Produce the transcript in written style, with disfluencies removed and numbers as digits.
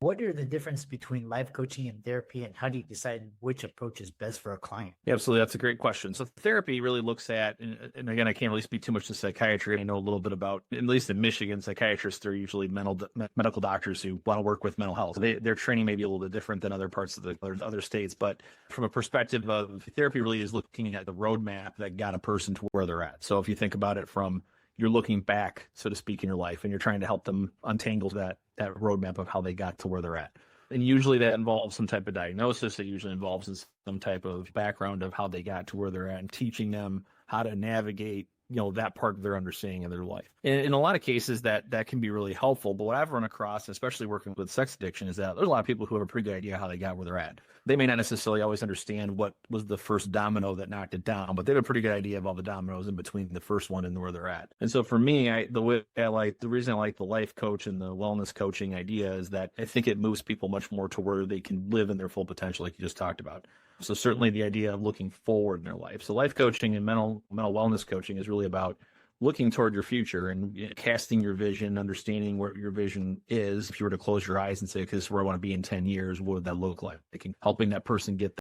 What are the difference between life coaching and therapy, and how do you decide which approach is best for a client? Yeah, absolutely. That's a great question. So therapy really looks at, and again, I can't really speak too much to psychiatry. I know a little bit about, at least in Michigan, psychiatrists, they're usually medical doctors who want to work with mental health. Their training may be a little bit different than other parts of the other states, but from a perspective of therapy really is looking at the roadmap that got a person to where they're at. So if you think about it from, you're looking back, so to speak, in your life, and you're trying to help them untangle that roadmap of how they got to where they're at. And usually that involves some type of diagnosis. It usually involves some type of background of how they got to where they're at and teaching them how to navigate, that part of their understanding of their life. And in a lot of cases that can be really helpful. But what I've run across, especially working with sex addiction, is that there's a lot of people who have a pretty good idea how they got where they're at. They may not necessarily always understand what was the first domino that knocked it down, but they have a pretty good idea of all the dominoes in between the first one and where they're at. And so for me, the reason I like the life coach and the wellness coaching idea is that I think it moves people much more to where they can live in their full potential, like you just talked about. So certainly the idea of looking forward in their life. So life coaching and mental wellness coaching is really about looking toward your future and casting your vision, understanding what your vision is. If you were to close your eyes and say, okay, this is where I want to be in 10 years, what would that look like? Helping that person get